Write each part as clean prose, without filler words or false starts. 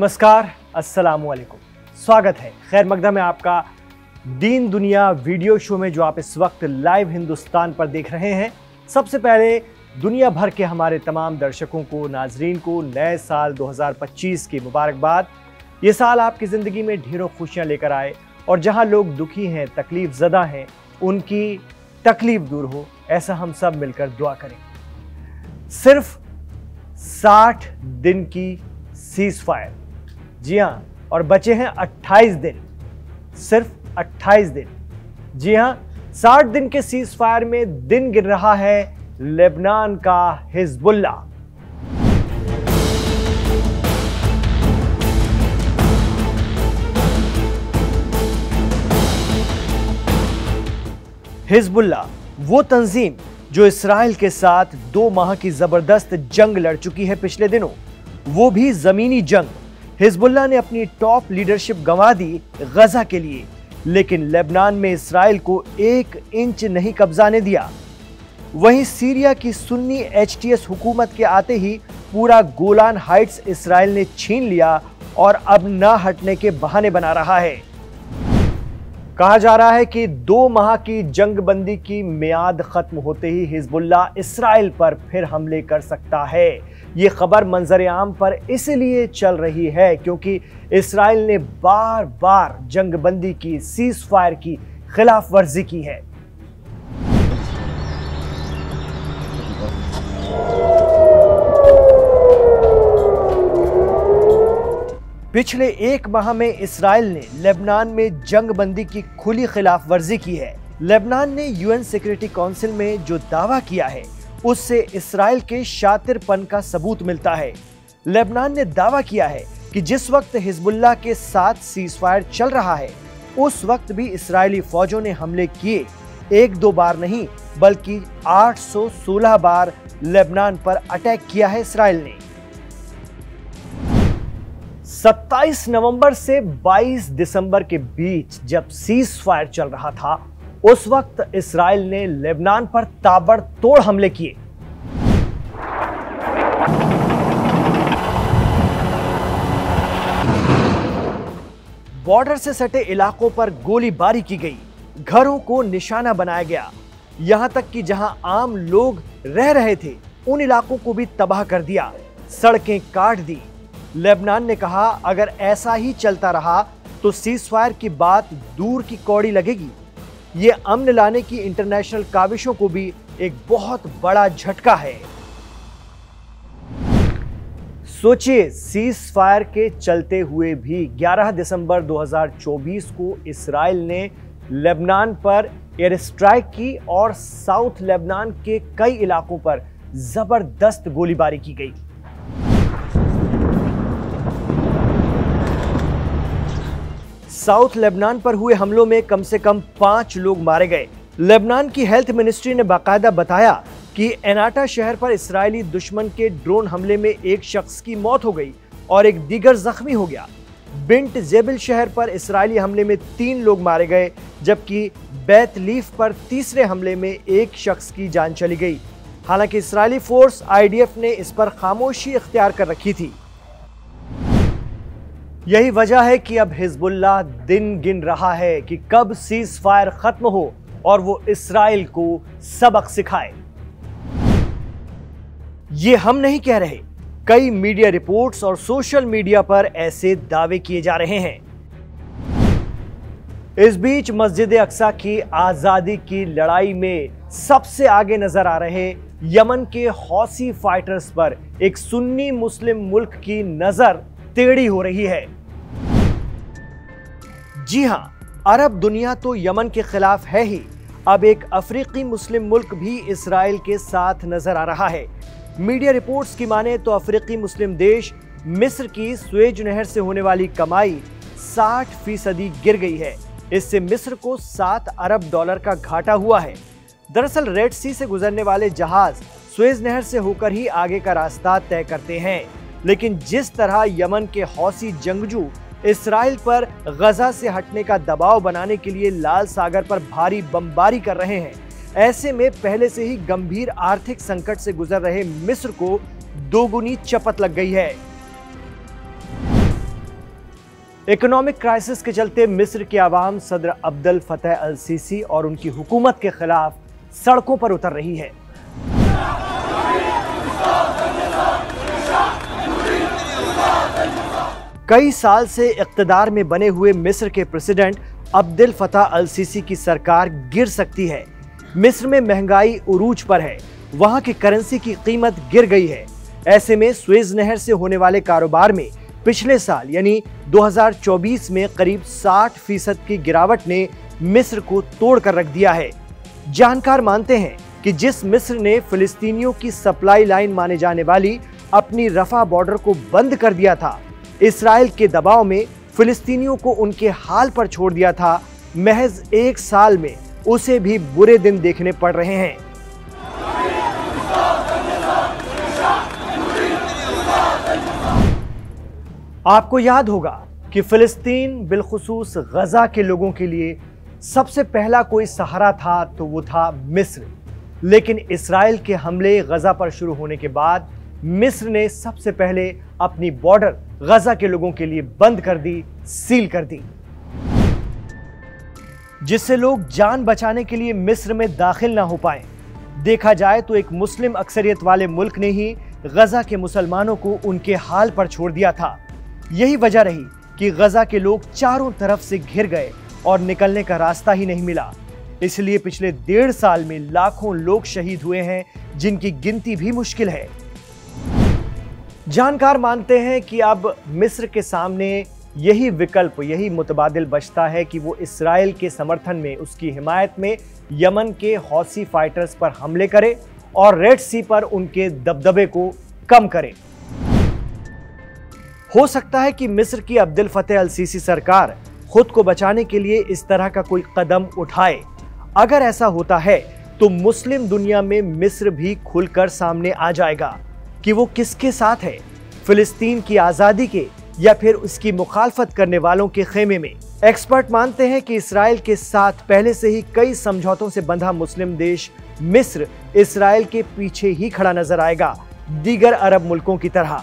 नमस्कार, अस्सलाम वालेकुम। स्वागत है खैर मकदम में आपका दीन दुनिया वीडियो शो में, जो आप इस वक्त लाइव हिंदुस्तान पर देख रहे हैं। सबसे पहले दुनिया भर के हमारे तमाम दर्शकों को, नाजरीन को नए साल 2025 की मुबारकबाद। ये साल आपकी ज़िंदगी में ढेरों खुशियां लेकर आए और जहां लोग दुखी हैं, तकलीफ ज़दा हैं, उनकी तकलीफ दूर हो, ऐसा हम सब मिलकर दुआ करें। सिर्फ 60 दिन की सीज फायर, जी हाँ, और बचे हैं 28 दिन, सिर्फ 28 दिन। जी हाँ, 60 दिन के सीज फायर में दिन गिन रहा है लेबनान का हिजबुल्लाह। हिजबुल्लाह वो तंजीम जो इस्राइल के साथ 2 माह की जबरदस्त जंग लड़ चुकी है पिछले दिनों, वो भी जमीनी जंग। हिजबुल्लाह ने अपनी टॉप लीडरशिप गंवा दी गजा के लिए, लेकिन लेबनान में इस्राइल को 1 इंच नहीं कब्जाने दिया। वहीं सीरिया की सुन्नी एचटीएस हुकूमत के आते ही पूरा गोलान हाइट्स इस्राइल ने छीन लिया और अब ना हटने के बहाने बना रहा है। कहा जा रहा है कि 2 माह की जंगबंदी की मियाद खत्म होते ही हिजबुल्लाह इस्राइल पर फिर हमले कर सकता है। ये खबर मंजर आम पर इसलिए चल रही है क्योंकि इस्राइल ने बार बार जंगबंदी की, सीज फायर की खिलाफ वर्जी की है। पिछले 1 माह में इस्राइल ने लेबनान में जंगबंदी की खुली खिलाफ वर्जी की है। लेबनान ने यूएन सिक्योरिटी काउंसिल में जो दावा किया है, उससे इस्राइल के शातिरपन का सबूत मिलता है। लेबनान ने दावा किया है कि जिस वक्त हिजबुल्लाह के साथ सीज फायर चल रहा है, उस वक्त भी इस्राइली फौजों ने हमले किए। 1-2 बार नहीं, बल्कि 816 बार लेबनान पर अटैक किया है इस्राइल ने। 27 नवंबर से 22 दिसंबर के बीच जब सीज फायर चल रहा था, उस वक्त इस्राइल ने लेबनान पर ताबड़तोड़ हमले किए। बॉर्डर से सटे इलाकों पर गोलीबारी की गई, घरों को निशाना बनाया गया, यहां तक कि जहां आम लोग रह रहे थे उन इलाकों को भी तबाह कर दिया, सड़कें काट दी। लेबनान ने कहा, अगर ऐसा ही चलता रहा तो सीज फायर की बात दूर की कौड़ी लगेगी। ये अमन लाने की इंटरनेशनल काविशों को भी एक बहुत बड़ा झटका है। सोचिए, सीज फायर के चलते हुए भी 11 दिसंबर 2024 को इस्राइल ने लेबनान पर एयर स्ट्राइक की और साउथ लेबनान के कई इलाकों पर जबरदस्त गोलीबारी की गई। साउथ लेबनान पर हुए हमलों में कम से कम 5 लोग मारे गए। लेबनान की हेल्थ मिनिस्ट्री ने बाकायदा बताया कि एनाटा शहर पर इस्राएली दुश्मन के ड्रोन हमले में 1 शख्स की मौत हो गई और एक दीगर जख्मी हो गया। बिंट जेबिल शहर पर इस्राएली हमले में 3 लोग मारे गए, जबकि बैतलीफ पर तीसरे हमले में 1 शख्स की जान चली गई। हालांकि इस्राएली फोर्स आईडीएफ ने इस पर खामोशी इख्तियार कर रखी थी। यही वजह है कि अब हिजबुल्लाह दिन गिन रहा है कि कब सीज फायर खत्म हो और वो इस्राइल को सबक सिखाए। ये हम नहीं कह रहे, कई मीडिया रिपोर्ट्स और सोशल मीडिया पर ऐसे दावे किए जा रहे हैं। इस बीच मस्जिद अक्सा की आजादी की लड़ाई में सबसे आगे नजर आ रहे यमन के हौसी फाइटर्स पर एक सुन्नी मुस्लिम मुल्क की नजर टेढ़ी हो रही है। जी हां, अरब दुनिया तो यमन के खिलाफ है ही, अब एक अफ्रीकी मुस्लिम मुल्क भी इस्राइल के साथ नजर आ रहा है। मीडिया रिपोर्ट्स की माने तो अफ्रीकी मुस्लिम देश मिस्र की स्वेज नहर से होने वाली कमाई 60% गिर गई है। इससे मिस्र को $7 अरब का घाटा हुआ है। दरअसल रेड सी से गुजरने वाले जहाज स्वेज नहर से होकर ही आगे का रास्ता तय करते हैं, लेकिन जिस तरह यमन के हौसी जंगजू इस्राइल पर गजा से हटने का दबाव बनाने के लिए लाल सागर पर भारी बमबारी कर रहे हैं, ऐसे में पहले से ही गंभीर आर्थिक संकट से गुजर रहे मिस्र को दोगुनी चपत लग गई है। इकोनॉमिक क्राइसिस के चलते मिस्र की आवाम सदर अब्दुल फतह अल सीसी और उनकी हुकूमत के खिलाफ सड़कों पर उतर रही है। कई साल से इक़्तिदार में बने हुए मिस्र के प्रेसिडेंट अब्दुल फतह अल सीसी की सरकार गिर सकती है। मिस्र में महंगाई उरूज पर है, वहां की करेंसी की कीमत गिर गई है। ऐसे में सुएज नहर से होने वाले कारोबार में पिछले साल यानी 2024 में करीब 60% की गिरावट ने मिस्र को तोड़ कर रख दिया है। जानकार मानते हैं कि जिस मिस्र ने फिलिस्तीनियों की सप्लाई लाइन माने जाने वाली अपनी रफा बॉर्डर को बंद कर दिया था, इस्राएल के दबाव में फिलिस्तीनियों को उनके हाल पर छोड़ दिया था, महज 1 साल में उसे भी बुरे दिन देखने पड़ रहे हैं। आपको याद होगा कि फिलिस्तीन बिलखुसूस गजा के लोगों के लिए सबसे पहला कोई सहारा था तो वो था मिस्र। लेकिन इस्राएल के हमले गजा पर शुरू होने के बाद मिस्र ने सबसे पहले अपनी बॉर्डर गजा के लोगों के लिए बंद कर दी, सील कर दी, जिससे लोग जान बचाने के लिए मिस्र में दाखिल ना हो पाए। देखा जाए तो एक मुस्लिम अक्सरियत वाले मुल्क ने ही गजा के मुसलमानों को उनके हाल पर छोड़ दिया था। यही वजह रही कि गजा के लोग चारों तरफ से घिर गए और निकलने का रास्ता ही नहीं मिला। इसलिए पिछले 1.5 साल में लाखों लोग शहीद हुए हैं, जिनकी गिनती भी मुश्किल है। जानकार मानते हैं कि अब मिस्र के सामने यही विकल्प, यही मुतबादिल बचता है कि वो इस्राएल के समर्थन में, उसकी हिमायत में यमन के हौसी फाइटर्स पर हमले करे और रेड सी पर उनके दबदबे को कम करे। हो सकता है कि मिस्र की अब्दुल फतह अल सीसी सरकार खुद को बचाने के लिए इस तरह का कोई कदम उठाए। अगर ऐसा होता है तो मुस्लिम दुनिया में मिस्र भी खुलकर सामने आ जाएगा कि वो किसके साथ है, फिलिस्तीन की आजादी के या फिर उसकी मुखालफत करने वालों के खेमे में। एक्सपर्ट मानते हैं कि इस्राएल के साथ पहले से ही कई समझौतों से बंधा मुस्लिम देश मिस्र इस्राएल के पीछे ही खड़ा नजर आएगा, दीगर अरब मुल्कों की तरह।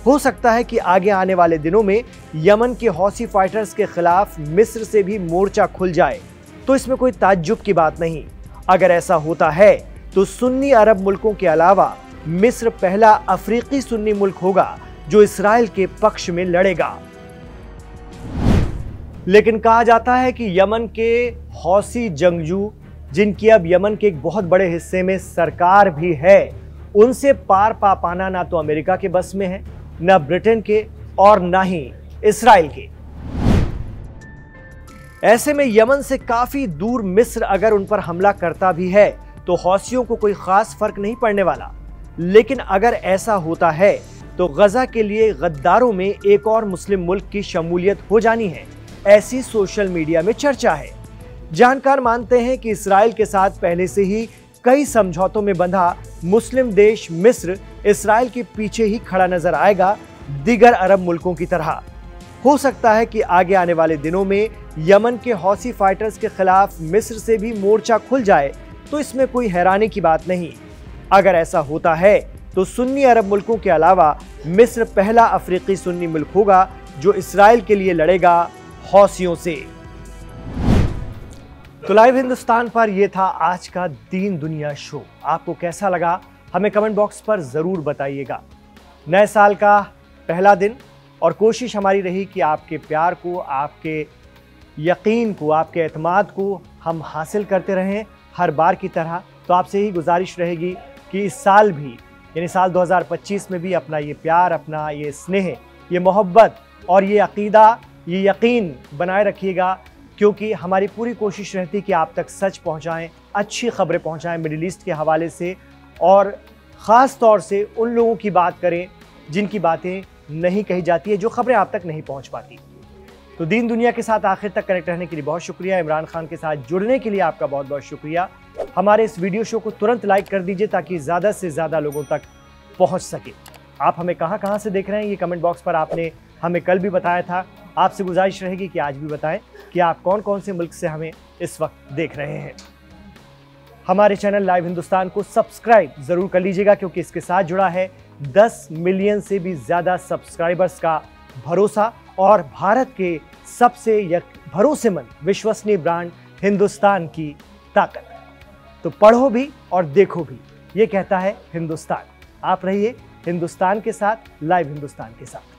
हो सकता है कि आगे आने वाले दिनों में यमन के हौसी फाइटर्स के खिलाफ मिस्र से भी मोर्चा खुल जाए, तो इसमें कोई ताज्जुब की बात नहीं। अगर ऐसा होता है तो सुन्नी अरब मुल्कों के अलावा मिस्र पहला अफ्रीकी सुन्नी मुल्क होगा जो इस्राएल के पक्ष में लड़ेगा। लेकिन कहा जाता है कि यमन के हौसी जंगजू, जिनकी अब यमन के एक बहुत बड़े हिस्से में सरकार भी है, उनसे पार पा पाना ना तो अमेरिका के बस में है, न ब्रिटेन के और न ही इस्राएल के। ऐसे में यमन से काफी दूर मिस्र अगर उन पर हमला करता भी है तो हौसियों को कोई खास फर्क नहीं पड़ने वाला। लेकिन अगर ऐसा होता है तो गजा के लिए गद्दारों में एक और मुस्लिम मुल्क की शमूलियत हो जानी है, ऐसी सोशल मीडिया में चर्चा है। जानकार मानते हैं कि इस्राएल के साथ पहले से ही कई समझौतों में बंधा मुस्लिम देश मिस्र इस्राएल के पीछे ही खड़ा नजर आएगा, दीगर अरब मुल्कों की तरह। हो सकता है कि आगे आने वाले दिनों में यमन के हौसी फाइटर्स के खिलाफ मिस्र से भी मोर्चा खुल जाए, तो इसमें कोई हैरानी की बात नहीं। अगर ऐसा होता है तो सुन्नी अरब मुल्कों के अलावा मिस्र पहला अफ्रीकी सुन्नी मुल्क होगा जो इस्राएल के लिए लड़ेगा हौसियों से। तो लाइव हिंदुस्तान पर यह था आज का दीन दुनिया शो। आपको कैसा लगा हमें कमेंट बॉक्स पर जरूर बताइएगा। नए साल का पहला दिन और कोशिश हमारी रही कि आपके प्यार को, आपके यकीन को, आपके एतमाद को हम हासिल करते रहें हर बार की तरह। तो आपसे ही गुजारिश रहेगी कि इस साल भी, यानी साल 2025 में भी अपना ये प्यार, अपना ये स्नेह, ये मोहब्बत और ये अकीदा, ये यकीन बनाए रखिएगा, क्योंकि हमारी पूरी कोशिश रहती है कि आप तक सच पहुंचाएं, अच्छी खबरें पहुंचाएं मिडिल ईस्ट के हवाले से, और ख़ास तौर से उन लोगों की बात करें जिनकी बातें नहीं कही जाती है, जो खबरें आप तक नहीं पहुंच पाती। तो दीन दुनिया के साथ आखिर तक कनेक्ट रहने के लिए बहुत शुक्रिया। इमरान खान के साथ जुड़ने के लिए आपका बहुत बहुत शुक्रिया। हमारे इस वीडियो शो को तुरंत लाइक कर दीजिए ताकि ज़्यादा से ज़्यादा लोगों तक पहुंच सके। आप हमें कहां से देख रहे हैं ये कमेंट बॉक्स पर आपने हमें कल भी बताया था। आपसे गुजारिश रहेगी कि आज भी बताएं कि आप कौन कौन से मुल्क से हमें इस वक्त देख रहे हैं। हमारे चैनल लाइव हिंदुस्तान को सब्सक्राइब ज़रूर कर लीजिएगा, क्योंकि इसके साथ जुड़ा है 10 मिलियन से भी ज़्यादा सब्सक्राइबर्स का भरोसा और भारत के सबसे भरोसेमंद विश्वसनीय ब्रांड हिंदुस्तान की ताकत। तो पढ़ो भी और देखो भी, ये कहता है हिंदुस्तान। आप रहिए हिंदुस्तान के साथ, लाइव हिंदुस्तान के साथ।